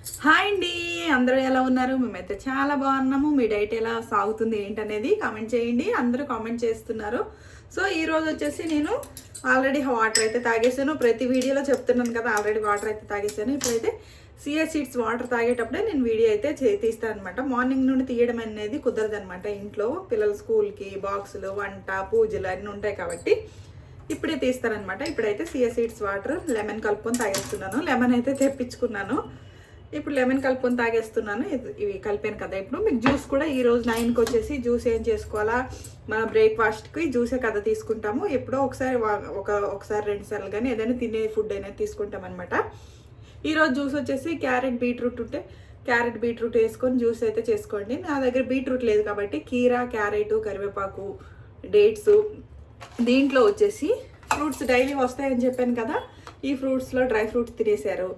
Hi అండి, అందరూ ఎలా ఉన్నారు? మేమైతే చాలా బాగున్నాము. మీ డైట్ ఎలా సాగుతుంది ఏంటనేది కామెంట్ చేయండి. అందరూ కామెంట్ చేస్తున్నారు. సో ఈ రోజు వచ్చేసి నేను ఆల్రెడీ వాటర్ అయితే తాగేసాను. ప్రతి వీడియోలో చెప్తున్నాను కదా, ఆల్రెడీ వాటర్ అయితే తాగేసాను. ఇప్పుడైతే సియా సీడ్స్ వాటర్ తాగేటప్పుడే నేను వీడియో అయితే తీస్తాను అనమాట. మార్నింగ్ నుండి తీయడం అనేది కుదరదు అనమాట. ఇంట్లో పిల్లల స్కూల్కి బాక్సులు, వంట, పూజలు అన్నీ ఉంటాయి కాబట్టి ఇప్పుడే తీస్తానమాట. ఇప్పుడైతే సియా సీడ్స్ వాటర్ లెమన్ కలుపుకొని తాగేస్తున్నాను. లెమన్ అయితే తెప్పించుకున్నాను. ఇప్పుడు లెమన్ కలుపుకొని తాగేస్తున్నాను. ఇవి కలిపాను కదా. ఇప్పుడు మీకు జ్యూస్ కూడా ఈరోజు 9కి వచ్చేసి జ్యూస్ ఏం చేసుకోవాలా, మన బ్రేక్ఫాస్ట్కి జ్యూసే కదా తీసుకుంటాము. ఎప్పుడో ఒకసారి ఒకసారి 2 సార్లు కానీ ఏదైనా తినే ఫుడ్ అయినా తీసుకుంటాం అనమాట. ఈరోజు జ్యూస్ వచ్చేసి క్యారెట్ బీట్రూట్ ఉంటే క్యారెట్ బీట్రూట్ వేసుకొని జ్యూస్ అయితే చేసుకోండి. నా దగ్గర బీట్రూట్ లేదు కాబట్టి కీరా, క్యారెట్, కరివేపాకు, డేట్స్, దీంట్లో వచ్చేసి ఫ్రూట్స్ డైలీ వస్తాయని చెప్పాను కదా. ఈ ఫ్రూట్స్లో డ్రై ఫ్రూట్స్ తినేశారు,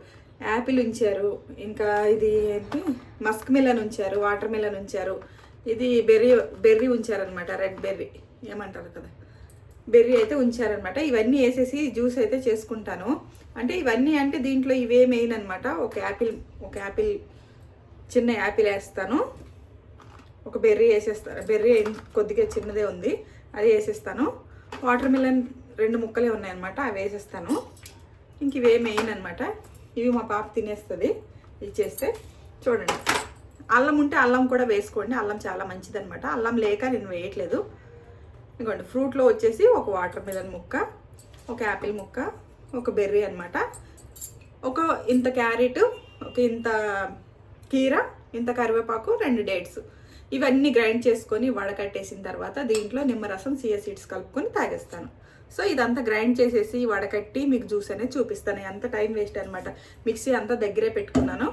యాపిల్ ఉంచారు, ఇంకా ఇది ఏంటి మస్క్ మిలన్ ఉంచారు, వాటర్ మిలన్ ఉంచారు, ఇది బెర్రీ ఉంచారనమాట. రెడ్ బెర్రీ ఏమంటారు కదా, బెర్రీ అయితే ఉంచారనమాట. ఇవన్నీ వేసేసి జ్యూస్ అయితే చేసుకుంటాను. అంటే ఇవన్నీ అంటే దీంట్లో ఇవే మెయిన్ అనమాట. ఒక యాపిల్ చిన్న యాపిల్ వేస్తాను, ఒక బెర్రీ వేసేస్తాను. బెర్రీ కొద్దిగా చిన్నదే ఉంది, అది వేసేస్తాను. వాటర్ మిలన్ 2 ముక్కలే ఉన్నాయన్నమాట, అవి వేసేస్తాను. ఇంక ఇవే మెయిన్ అనమాట. ఇవి మా పాప తినేస్తుంది ఇచ్చేస్తే. చూడండి, అల్లం ఉంటే అల్లం కూడా వేసుకోండి, అల్లం చాలా మంచిదనమాట. అల్లం లేక నేను వేయట్లేదు. ఇదిగోండి, ఫ్రూట్లో వచ్చేసి ఒక వాటర్ మిలన్ ముక్క, ఒక యాపిల్ ముక్క, ఒక బెర్రీ అనమాట, ఒక ఇంత క్యారెట్, ఒక ఇంత కీరా, ఇంత కరివేపాకు, 2 డేట్స్. ఇవన్నీ గ్రైండ్ చేసుకొని వడకట్టేసిన తర్వాత దీంట్లో నిమ్మరసం, సియా సీడ్స్ కలుపుకొని తాగేస్తాను. సో ఇదంతా గ్రైండ్ చేసేసి వడకట్టి మీకు జ్యూస్ అనేది చూపిస్తాను. ఎంత టైం వేస్ట్ అనమాట. మిక్సీ అంతా దగ్గరే పెట్టుకున్నాను,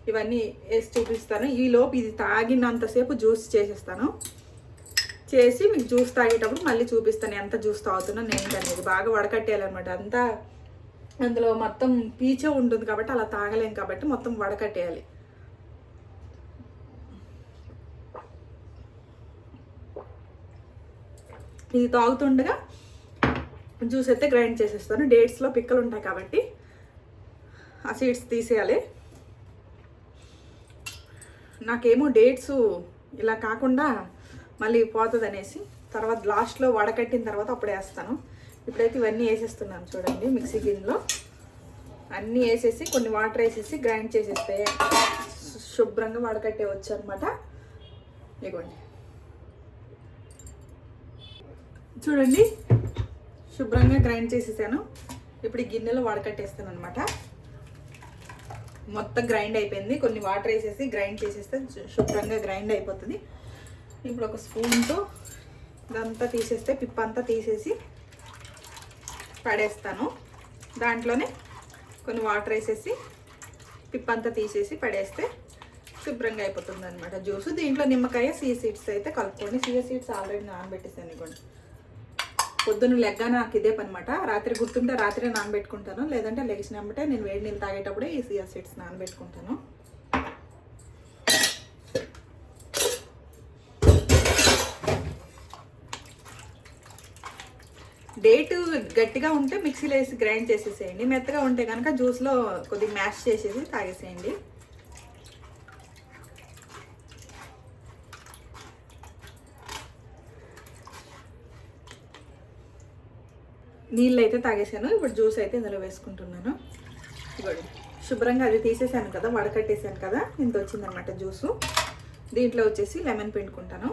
ఇవన్నీ వేసి చూపిస్తాను. ఈలోపు ఇది తాగినంతసేపు జ్యూస్ చేసేస్తాను. చేసి మీకు జ్యూస్ తాగేటప్పుడు మళ్ళీ చూపిస్తాను ఎంత జ్యూస్ తాగుతున్నాను ఏంటనేది. బాగా వడకట్టేయాలన్నమాట. అంతా అందులో మొత్తం పీచే ఉంటుంది కాబట్టి అలా తాగలేం కాబట్టి మొత్తం వడకట్టేయాలి. ఇది తాగుతుండగా జ్యూస్ అయితే గ్రైండ్ చేసేస్తాను. డేట్స్లో పిక్కలు ఉంటాయి కాబట్టి ఆ సీడ్స్ తీసేయాలి. నాకేమో డేట్స్ ఇలా కాకుండా మళ్ళీ పోతుంది అనేసి తర్వాత లాస్ట్లో వడకట్టిన తర్వాత అప్పుడు వేస్తాను. ఇప్పుడైతే ఇవన్నీ వేసేస్తున్నాను. చూడండి, మిక్సీ గిన్నెలో అన్నీ వేసేసి కొన్ని వాటర్ వేసేసి గ్రైండ్ చేసేస్తే శుభ్రంగా వడకట్టేవచ్చు అనమాట. ఇదిగోండి, చూడండి, శుభ్రంగా గ్రైండ్ చేసేసాను. ఇప్పుడు ఈ గిన్నెలో వడకట్టేస్తాను అనమాట. మొత్తం గ్రైండ్ అయిపోయింది. కొన్ని వాటర్ వేసేసి గ్రైండ్ చేసేస్తే శుభ్రంగా గ్రైండ్ అయిపోతుంది. ఇప్పుడు ఒక స్పూన్తో ఇదంతా తీసేస్తే పిప్పంతా తీసేసి పడేస్తాను. దాంట్లోనే కొన్ని వాటర్ వేసేసి పిప్పంతా తీసేసి పడేస్తే శుభ్రంగా అయిపోతుంది అనమాట జ్యూస్. దీంట్లో నిమ్మకాయ, సియా సీడ్స్ అయితే కలుపుకోండి. సియా సీడ్స్ ఆల్రెడీ నానబెట్టేసాను. ఇవ్వండి, పొద్దున్న లెగ్గానే నాకు ఇదే పనమాట. రాత్రి గుర్తుంటే రాత్రి నానబెట్టుకుంటాను, లేదంటే లెగిసినప్పుడే నేను వేడి నీళ్ళు తాగేటప్పుడే ఈ సియా సీడ్స్ నానబెట్టుకుంటాను. డేట్ గట్టిగా ఉంటే మిక్సీలో వేసి గ్రైండ్ చేసేసేయండి. మెత్తగా ఉంటే కనుక జ్యూస్లో కొద్దిగా మ్యాష్ చేసేసి తాగేసేయండి. నీళ్ళు అయితే తాగేసాను. ఇప్పుడు జ్యూస్ అయితే ఇందులో వేసుకుంటున్నాను. ఇవ్వండి, శుభ్రంగా అది తీసేసాను కదా, వడకట్టేసాను కదా, ఇంత వచ్చిందనమాట జ్యూసు. దీంట్లో వచ్చేసి లెమన్ పిండుకుంటాను.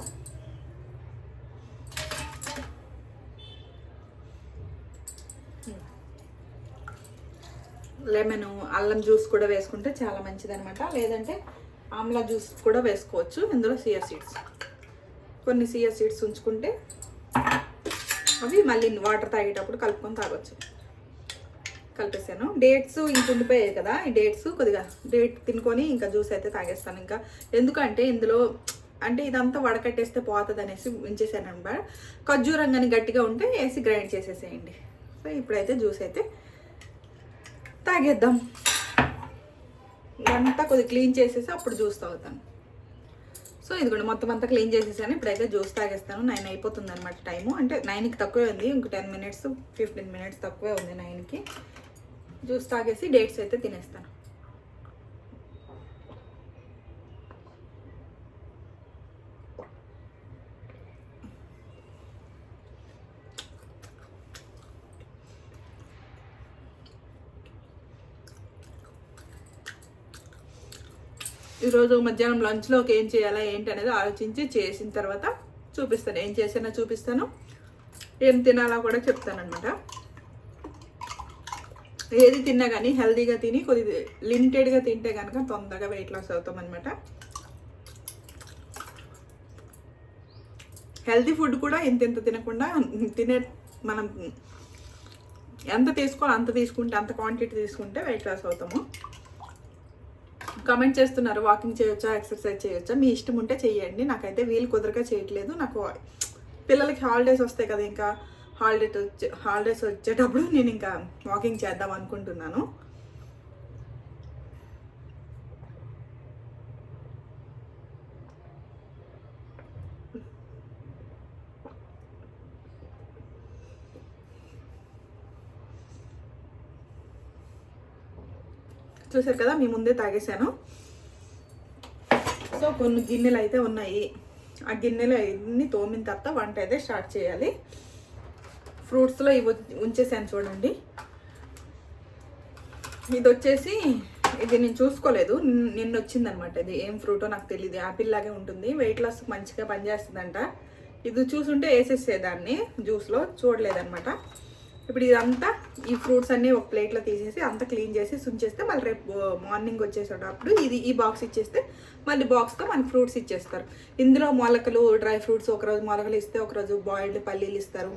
లెమను, అల్లం జ్యూస్ కూడా వేసుకుంటే చాలా మంచిదనమాట. లేదంటే ఆమ్లా జ్యూస్ కూడా వేసుకోవచ్చు. ఇందులో సియా సీడ్స్, కొన్ని సియా సీడ్స్ ఉంచుకుంటే అవి మళ్ళీ వాటర్ తాగేటప్పుడు కలుపుకొని తాగొచ్చు. కలిపేసాను. డేట్స్ ఇంక ఉండిపోయాయి కదా, ఈ డేట్స్ కొద్దిగా డేట్ తినుకొని ఇంకా జ్యూస్ అయితే తాగేస్తాను. ఇంకా ఎందుకంటే ఇందులో అంటే ఇదంతా వడకట్టేస్తే పోతుంది అనేసి ఉంచేసాను అనమాట. ఖర్జూరంగాని గట్టిగా ఉంటే వేసి గ్రైండ్ చేసేసేయండి. సో ఇప్పుడైతే జ్యూస్ అయితే తాగేద్దాం. ఇదంతా కొద్దిగా క్లీన్ చేసేసి అప్పుడు జ్యూస్ తాగుతాను. సో ఇది కూడా మొత్తం అంతా క్లీన్ చేసేసాను. ఇప్పుడైతే జ్యూస్ తాగేస్తాను. 9 అయిపోతుంది అనమాట టైము. అంటే 9కి తక్కువే ఉంది, ఇంక 10 మినిట్స్ 15 మినిట్స్ తక్కువే ఉంది 9కి. జ్యూస్ తాగేసి డేట్స్ అయితే తినేస్తాను. ఈరోజు మధ్యాహ్నం లంచ్లోకి ఏం చేయాలా ఏంటి అనేది ఆలోచించి చేసిన తర్వాత చూపిస్తాను. ఏం చేసినా చూపిస్తాను, ఏం తినాలా కూడా చెప్తానమాట. ఏది తిన్నా కానీ హెల్తీగా తిని కొద్దిగా లిమిటెడ్గా తింటే కనుక తొందరగా వెయిట్ లాస్ అవుతాం అనమాట. హెల్తీ ఫుడ్ కూడా ఇంత తినకుండా మనం ఎంత తీసుకోవాలో అంత తీసుకుంటే, అంత క్వాంటిటీ తీసుకుంటే వెయిట్ లాస్ అవుతాము. కామెంట్ చేస్తున్నారు వాకింగ్ చేయొచ్చా, ఎక్సర్సైజ్ చేయొచ్చా, మీ ఇష్టం ఉంటే చెయ్యండి. నాకైతే వీలు కుదరక చేయట్లేదు. నాకు పిల్లలకి హాలిడేస్ వస్తాయి కదా, ఇంకా హాలిడేస్ వచ్చేటప్పుడు నేను ఇంకా వాకింగ్ చేద్దాం అనుకుంటున్నాను. చూసారు కదా, మీ ముందే తాగేసాను. సో కొన్ని గిన్నెలు అయితే ఉన్నాయి. ఆ గిన్నెలు అన్ని తోమిన తర్వాత వంట అయితే స్టార్ట్ చేయాలి. ఫ్రూట్స్లో ఇవి ఉంచేసాను చూడండి. ఇది వచ్చేసి ఇది నేను చూసుకోలేదు, నిన్న వచ్చిందనమాట. ఇది ఏం ఫ్రూటో నాకు తెలియదు. యాపిల్ లాగే ఉంటుంది, వెయిట్ లాస్ మంచిగా పనిచేస్తుందంట. ఇది చూసుంటే వేసేసేదాన్ని జ్యూస్లో, చూడలేదన్నమాట. ఇప్పుడు ఇదంతా ఈ ఫ్రూట్స్ అన్నీ ఒక ప్లేట్లో తీసేసి అంతా క్లీన్ చేసి ఉంచేస్తే మళ్ళీ రేపు మార్నింగ్ వచ్చేసేటప్పుడు ఈ బాక్స్ ఇచ్చేస్తే మళ్ళీ బాక్స్తో మనకి ఫ్రూట్స్ ఇచ్చేస్తారు. ఇందులో మొలకలు, డ్రై ఫ్రూట్స్ ఒకరోజు మొలకలు ఇస్తే, ఒకరోజు బాయిల్డ్ పల్లీలు ఇస్తారు,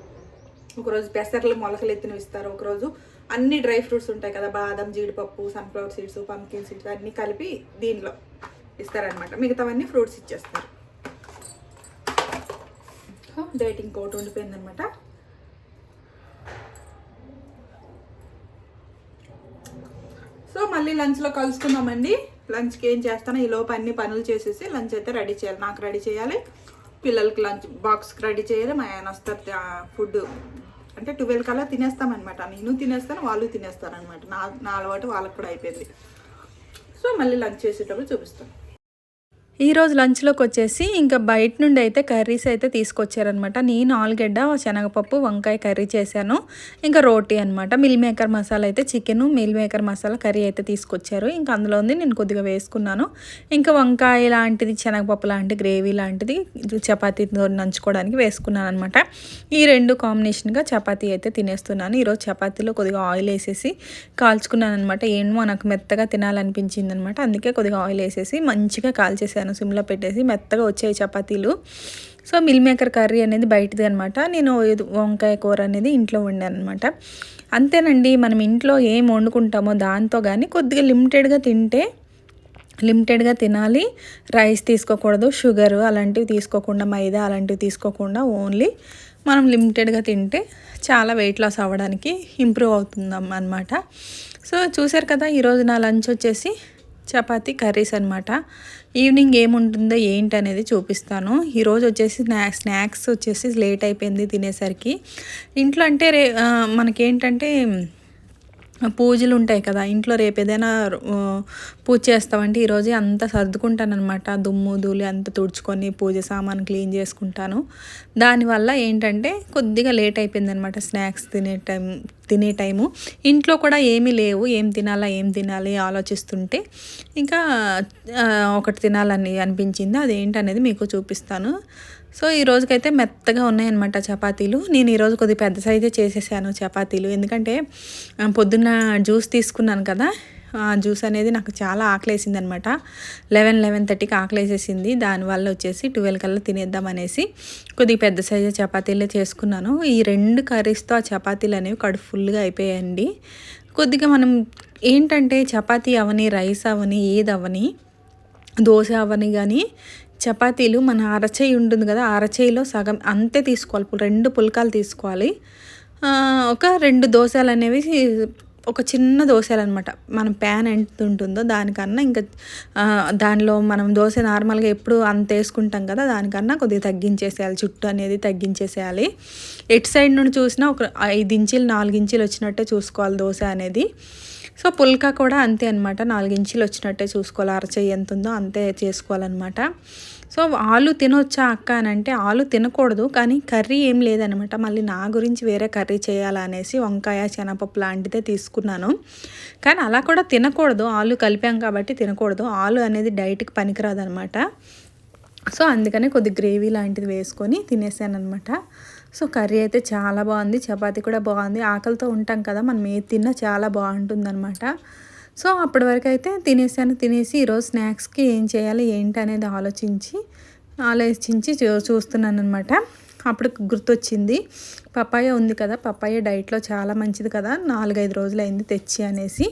ఒకరోజు పెసర్లు మొలకలు ఎత్తినవి ఇస్తారు, ఒకరోజు అన్ని డ్రై ఫ్రూట్స్ ఉంటాయి కదా, బాదం, జీడిపప్పు, సన్ఫ్లవర్ సీడ్స్, పంకిన్ సీడ్స్ అన్నీ కలిపి దీనిలో ఇస్తారనమాట. మిగతావన్నీ ఫ్రూట్స్ ఇచ్చేస్తారు. Dating coat ఉండిపోయిందనమాట. సో మళ్ళీ లంచ్లో కలుసుకుందామండి. లంచ్కి ఏం చేస్తానో ఈ లోపు అన్ని పనులు చేసేసి లంచ్ అయితే రెడీ చేయాలి. నాకు రెడీ చేయాలి, పిల్లలకి లంచ్ బాక్స్కి రెడీ చేయాలి. మా ఆయన వస్తారు ఫుడ్ అంటే 12 కల్లా తినేస్తామన్నమాట. నేను తినేస్తాను, వాళ్ళు తినేస్తారనమాట. నా అలవాటు వాళ్ళకి కూడా అయిపోయింది. సో మళ్ళీ లంచ్ చేసేటప్పుడు చూపిస్తాను. ఈరోజు లంచ్లోకి వచ్చేసి ఇంకా బయట నుండి అయితే కర్రీస్ అయితే తీసుకొచ్చారనమాట. నేను ఆలుగడ్డ, శనగపప్పు, వంకాయ కర్రీ చేశాను. ఇంకా రోటీ అనమాట. మిల్ మేకర్ మసాలా అయితే chicken, meal maker masala curry అయితే తీసుకొచ్చారు. ఇంకా అందులో ఉంది, నేను కొద్దిగా వేసుకున్నాను. ఇంకా వంకాయ లాంటిది, శనగపప్పు లాంటి గ్రేవీ లాంటిది చపాతీతో నంచుకోవడానికి వేసుకున్నాను అనమాట. ఈ రెండు కాంబినేషన్గా చపాతీ అయితే తినేస్తున్నాను. ఈరోజు చపాతీలో కొద్దిగా ఆయిల్ వేసేసి కాల్చుకున్నాను అనమాట. ఏమో నాకు మెత్తగా తినాలనిపించింది అనమాట. అందుకే కొద్దిగా ఆయిల్ వేసేసి మంచిగా కాల్చేసాను. సిమ్లో పెట్టేసి మెత్తగా వచ్చాయి చపాతీలు. సో మిల్ మేకర్ కర్రీ అనేది బయటది అనమాట. నేను వంకాయ కూర అనేది ఇంట్లో వండాను అనమాట. అంతేనండి, మనం ఇంట్లో ఏం వండుకుంటామో దాంతో కానీ కొద్దిగా లిమిటెడ్గా తినాలి. రైస్ తీసుకోకూడదు, షుగర్ అలాంటివి తీసుకోకుండా, మైదా అలాంటివి తీసుకోకుండా ఓన్లీ మనం లిమిటెడ్గా తింటే చాలా వెయిట్ లాస్ అవ్వడానికి ఇంప్రూవ్ అవుతుందం అనమాట. సో చూసారు కదా, ఈరోజు నా లంచ్ వచ్చేసి చపాతీ కర్రీస్ అనమాట. ఈవినింగ్ ఏముంటుందో ఏంటి అనేది చూపిస్తాను. ఈరోజు వచ్చేసి స్నాక్స్ వచ్చేసి లేట్ అయిపోయింది తినేసరికి. ఇంట్లో అంటే మనకేంటంటే పూజలు ఉంటాయి కదా ఇంట్లో, రేపు ఏదైనా పూజ చేస్తామంటే ఈరోజు అంతా సర్దుకుంటాను అనమాట. దుమ్ము ధూళి అంతా తుడుచుకొని పూజ సామాను క్లీన్ చేసుకుంటాను. దానివల్ల ఏంటంటే కొద్దిగా లేట్ అయిపోయింది అనమాట స్నాక్స్ తినే టైము. ఇంట్లో కూడా ఏమీ లేవు, ఏం తినాలి ఆలోచిస్తుంటే ఇంకా ఒకటి తినాలని అనిపించింది. అదేంటనేది మీకు చూపిస్తాను. సో ఈ రోజుకైతే మెత్తగా ఉన్నాయన్నమాట చపాతీలు. నేను ఈరోజు కొద్దిగా పెద్ద సైజే చేసేసాను చపాతీలు, ఎందుకంటే పొద్దున్న జ్యూస్ తీసుకున్నాను కదా, జ్యూస్ అనేది నాకు చాలా ఆకలేసింది అనమాట. 11:30కి ఆకలేసేసింది. దానివల్ల వచ్చేసి 12 కల్లా తినేద్దాం అనేసి కొద్దిగా పెద్ద సైజు చపాతీలే చేసుకున్నాను. ఈ 2 కర్రీస్తో ఆ చపాతీలు అనేవి కడుపు ఫుల్గా అయిపోయాయండి. కొద్దిగా మనం ఏంటంటే చపాతీ అవని, రైస్ అవని, ఏదవని, దోశ అవని కానీ చపాతీలు మన అరచేయి ఉంటుంది కదా, అరచేయిలో సగం అంతే తీసుకోవాలి. 2 పుల్కాలు తీసుకోవాలి. ఒక 2 దోశలు అనేవి, ఒక చిన్న దోశలు అనమాట. మనం ప్యాన్ ఎంత ఉంటుందో దానికన్నా ఇంకా దానిలో మనం దోశ నార్మల్గా ఎప్పుడు అంత వేసుకుంటాం కదా, దానికన్నా కొద్దిగా తగ్గించేసేయాలి. చుట్టూ అనేది తగ్గించేసేయాలి. ఎటు సైడ్ నుండి చూసినా ఒక 5 ఇంచులు 4 ఇంచులు వచ్చినట్టే చూసుకోవాలి దోశ అనేది. సో పుల్కా కూడా అంతే అనమాట, 4 ఇంచులు వచ్చినట్టే చూసుకోవాలి, అరచేయి ఎంత ఉందో అంతే చేసుకోవాలన్నమాట. సో ఆలు తినొచ్చా అక్క అని అంటే ఆలు తినకూడదు, కానీ కర్రీ ఏం లేదనమాట. మళ్ళీ నా గురించి వేరే కర్రీ చేయాలా అనేసి వంకాయ శనగపప్పు లాంటిదే తీసుకున్నాను. కానీ అలా కూడా తినకూడదు, ఆలు కలిపాం కాబట్టి తినకూడదు, ఆలు అనేది డైట్కి పనికిరాదు అనమాట. సో అందుకనే కొద్ది గ్రేవీ లాంటిది వేసుకొని తినేసాను అనమాట. సో కర్రీ అయితే చాలా బాగుంది, చపాతీ కూడా బాగుంది. ఆకలితో ఉంటాం కదా, మనం ఏది తిన్నా చాలా బాగుంటుంది అనమాట. సో అప్పటి వరకు అయితే తినేసాను. తినేసి ఈరోజు స్నాక్స్కి ఏం చేయాలి ఏంటి అనేది ఆలోచించి చూస్తున్నాను అనమాట. అప్పుడు గుర్తొచ్చింది, పపాయ ఉంది కదా, పపాయ డైట్లో చాలా మంచిది కదా, 4-5 రోజులు అయింది తెచ్చి అనేసి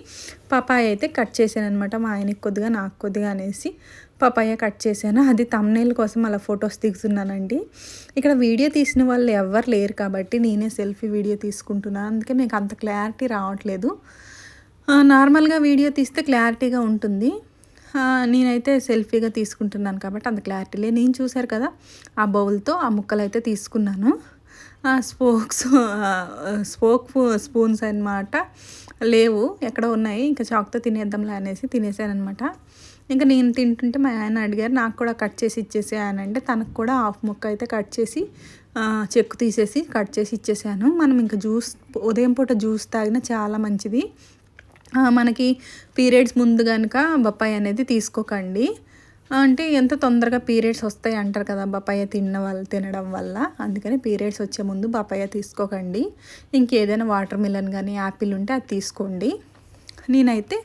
పపాయ అయితే కట్ చేశాను అనమాట. మా ఆయనకి కొద్దిగా నాకు కొద్దిగా అనేసి పపాయ కట్ చేశాను. అది థంబ్నెయిల్ కోసం అలా ఫొటోస్ దిగుతున్నానండి. ఇక్కడ వీడియో తీసిన వాళ్ళు ఎవ్వరు లేరు కాబట్టి నేనే సెల్ఫీ వీడియో తీసుకుంటున్నాను, అందుకే మీకు అంత క్లారిటీ రావట్లేదు. నార్మల్గా వీడియో తీస్తే క్లారిటీగా ఉంటుంది, నేనైతే సెల్ఫీగా తీసుకుంటున్నాను కాబట్టి అంత క్లారిటీ లేదు. నేను చూశారు కదా ఆ బౌల్తో ఆ ముక్కలు అయితే తీసుకున్నాను. స్పూన్స్ అన్నమాట లేవు, ఎక్కడ ఉన్నాయి, ఇంకా చాక్తో తినేద్దాంలే అనేసి తినేసానమాట. ఇంకా నేను తింటుంటే మా ఆయన అడిగారు నాకు కూడా కట్ చేసి ఇచ్చేసానంటే తనకు కూడా హాఫ్ ముక్క అయితే కట్ చేసి చెక్కు తీసేసి కట్ చేసి ఇచ్చేసాను. మనం ఇంకా ఉదయం పూట జ్యూస్ తాగినా చాలా మంచిది. మనకి పీరియడ్స్ ముందు కనుక బొప్పాయి అనేది తీసుకోకండి, అంటే ఎంత తొందరగా పీరియడ్స్ వస్తాయి అంటారు కదా బొప్పాయి తినడం వల్ల, అందుకని పీరియడ్స్ వచ్చే ముందు బొప్పాయి తీసుకోకండి. ఇంకేదైనా వాటర్ మిలన్ కానీ యాపిల్ ఉంటే అది తీసుకోండి. నేనైతే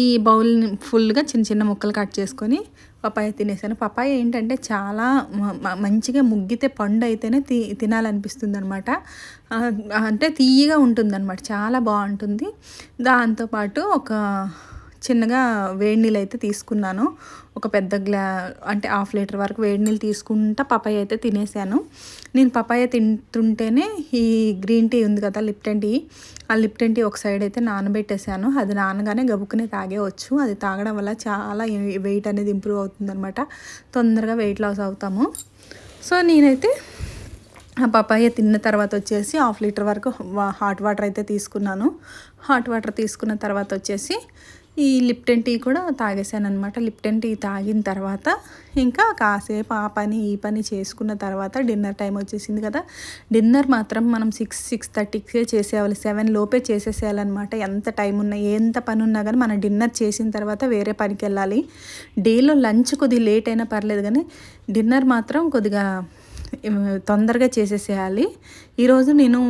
ఈ బౌల్ ఫుల్గా చిన్న చిన్న ముక్కలు కట్ చేసుకొని పపాయ తినేసాను. పపాయ ఏంటంటే చాలా మంచిగా ముగ్గితే పండు అయితేనే తినాలనిపిస్తుంది అనమాట, అంటే తీయగా ఉంటుంది అనమాట, చాలా బాగుంటుంది. దాంతోపాటు ఒక చిన్నగా వేడి నీళ్ళు అయితే తీసుకున్నాను, ఒక పెద్ద అంటే 1/2 లీటర్ వరకు వేడి నీళ్ళు తీసుకుంటా పపాయ అయితే తినేసాను. నేను పపాయ తింటుంటేనే ఈ గ్రీన్ టీ ఉంది కదా లిప్టన్ టీ, ఆ లిప్టన్ టీ ఒక సైడ్ అయితే నానబెట్టేసాను. అది నానగానే గబుక్కునే తాగేవచ్చు, అది తాగడం వల్ల చాలా వెయిట్ అనేది ఇంప్రూవ్ అవుతుందన్నమాట, తొందరగా వెయిట్ లాస్ అవుతాము. సో నేనైతే ఆ పపాయ తిన్న తర్వాత వచ్చేసి 1/2 లీటర్ వరకు హాట్ వాటర్ అయితే తీసుకున్నాను. హాట్ వాటర్ తీసుకున్న తర్వాత వచ్చేసి ఈ లిప్టన్ టీ కూడా తాగేసాను అనమాట. లిప్టన్ టీ తాగిన తర్వాత ఇంకా కాసేపు ఆ పని ఈ పని చేసుకున్న తర్వాత డిన్నర్ టైం వచ్చేసింది కదా, డిన్నర్ మాత్రం మనం 6-6:30కే చేసేయాలి, 7 లోపే చేసేసేయాలన్నమాట. ఎంత టైం ఉన్నా ఎంత పని ఉన్నా కానీ మనం డిన్నర్ చేసిన తర్వాత వేరే పనికి వెళ్ళాలి. డేలో లంచ్ కొద్దిగా లేట్ అయినా పర్లేదు, కానీ డిన్నర్ మాత్రం కొద్దిగా తొందరగా చేసేసేయాలి. ఈరోజు నేను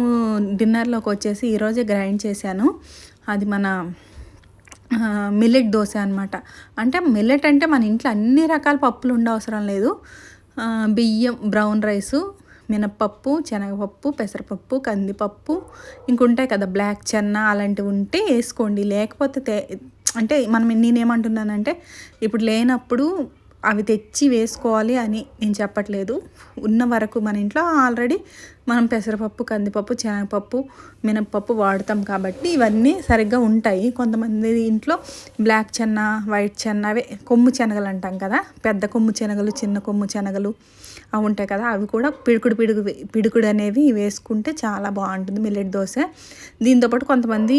డిన్నర్లోకి వచ్చేసి ఈరోజే గ్రైండ్ చేశాను, అది మన మిల్లెట్ దోశ అనమాట. అంటే మిల్లెట్ అంటే మన ఇంట్లో అన్ని రకాల పప్పులు ఉండవసరం లేదు, బియ్యం, బ్రౌన్ రైసు, మినప్పప్పు, శనగపప్పు, పెసరపప్పు, కందిపప్పు, ఇంకుంటాయి కదా బ్లాక్ చెన్నా, అలాంటివి ఉంటే వేసుకోండి. లేకపోతే అంటే నేనేమంటున్నానంటే ఇప్పుడు లేనప్పుడు అవి తెచ్చి వేసుకోవాలి అని నేను చెప్పట్లేదు, ఉన్న వరకు మన ఇంట్లో ఆల్రెడీ మనం పెసరపప్పు, కందిపప్పు, శనగపప్పు, మినప్పప్పు వాడతాం కాబట్టి ఇవన్నీ సరిగ్గా ఉంటాయి. కొంతమంది ఇంట్లో బ్లాక్ చెన్న, వైట్ చెన్న, అవే కొమ్ము శనగలు అంటాం కదా, పెద్ద కొమ్ము శనగలు, చిన్న కొమ్ము శనగలు అవి ఉంటాయి కదా, అవి కూడా పిడుకుడు అనేవి వేసుకుంటే చాలా బాగుంటుంది మిల్లెట్ దోశ. దీంతోపాటు కొంతమంది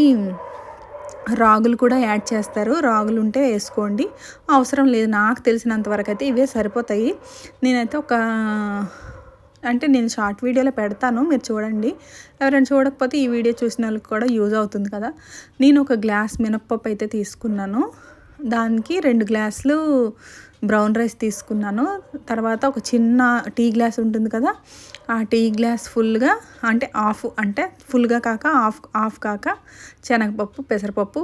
రాగులు కూడా యాడ్ చేస్తారు, రాగులు ఉంటే వేసుకోండి, అవసరం లేదు. నాకు తెలిసినంత వరకు అయితే ఇవే సరిపోతాయి. నేనైతే నేను షార్ట్ వీడియోలో పెడతాను, మీరు చూడండి. ఎవరైనా చూడకపోతే ఈ వీడియో చూసిన వాళ్ళకి కూడా యూజ్ అవుతుంది కదా. నేను ఒక గ్లాస్ మినప్పప్పు అయితే తీసుకున్నాను, దానికి 2 గ్లాసులు బ్రౌన్ రైస్ తీసుకున్నాను. తర్వాత ఒక చిన్న టీ గ్లాస్ ఉంటుంది కదా, ఆ టీ గ్లాస్ ఫుల్గా, అంటే ఫుల్గా కాక హాఫ్ కాక శనగపప్పు, పెసరపప్పు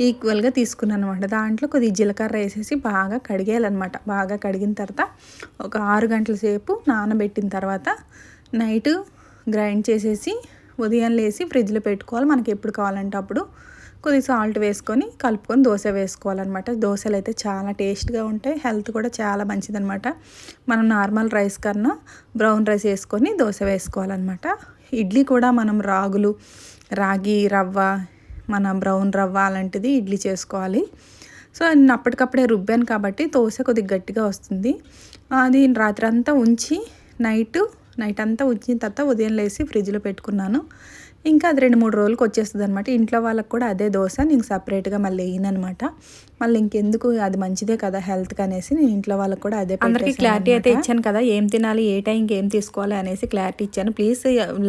ఈక్వల్గా తీసుకున్నాను అనమాట. దాంట్లో కొద్దిగా జీలకర్ర వేసేసి బాగా కడిగేయాలన్నమాట. బాగా కడిగిన తర్వాత ఒక 6 గంటల సేపు నానబెట్టిన తర్వాత నైట్ గ్రైండ్ చేసేసి ఉదయం లేసి ఫ్రిడ్జ్లో పెట్టుకోవాలి. మనకి ఎప్పుడు కావాలంటే అప్పుడు కొద్దిగా సాల్ట్ వేసుకొని కలుపుకొని దోశ వేసుకోవాలన్నమాట. దోశలు అయితే చాలా టేస్ట్గా ఉంటాయి, హెల్త్ కూడా చాలా మంచిదన్నమాట. మనం నార్మల్ రైస్ కన్నా బ్రౌన్ రైస్ వేసుకొని దోశ వేసుకోవాలన్నమాట. ఇడ్లీ కూడా మనం రాగి రవ్వ, మన బ్రౌన్ రవ్వ అలాంటిది ఇడ్లీ చేసుకోవాలి. సో నేను అప్పటికప్పుడే రుబ్బాను కాబట్టి దోశ కొద్దిగా గట్టిగా వస్తుంది. అది రాత్రి అంతా ఉంచి నైట్ అంతా ఉంచిన తర్వాత ఉదయం లేసి ఫ్రిడ్జ్లో పెట్టుకున్నాను. ఇంకా అది 2-3 రోజులకి వచ్చేస్తుంది అనమాట. ఇంట్లో వాళ్ళకి కూడా అదే దోశ, నేను సపరేట్గా మళ్ళీ వేయనమాట. మళ్ళీ ఇంకెందుకు, అది మంచిదే కదా హెల్త్కి అనేసి నేను ఇంట్లో వాళ్ళకి కూడా అదే అందరికీ క్లారిటీ అయితే ఇచ్చాను కదా, ఏం తినాలి, ఏ టైంకి ఏం తీసుకోవాలి అనేసి క్లారిటీ ఇచ్చాను. ప్లీజ్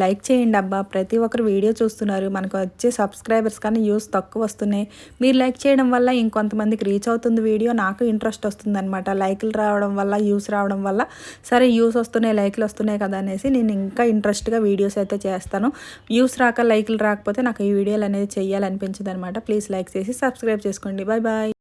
లైక్ చేయండి అబ్బా, ప్రతి ఒక్కరు వీడియో చూస్తున్నారు. మనకు వచ్చే సబ్స్క్రైబర్స్ కానీ వ్యూస్ తక్కువ వస్తున్నాయి. మీరు లైక్ చేయడం వల్ల ఇంకొంతమందికి రీచ్ అవుతుంది వీడియో, నాకు ఇంట్రెస్ట్ వస్తుంది అనమాట. లైక్లు రావడం వల్ల, వ్యూస్ రావడం వల్ల, సరే వ్యూస్ వస్తున్నాయి, లైక్లు వస్తున్నాయి కదా అనేసి నేను ఇంకా ఇంట్రెస్ట్గా వీడియోస్ అయితే చేస్తాను. వ్యూస్ రాక, లైక్లు రాకపోతే నాకు ఈ వీడియోలు అనేది చేయాలనిపించదు అనమాట. ప్లీజ్ లైక్ చేసి సబ్స్క్రైబ్ చేసుకోండి. Bye bye.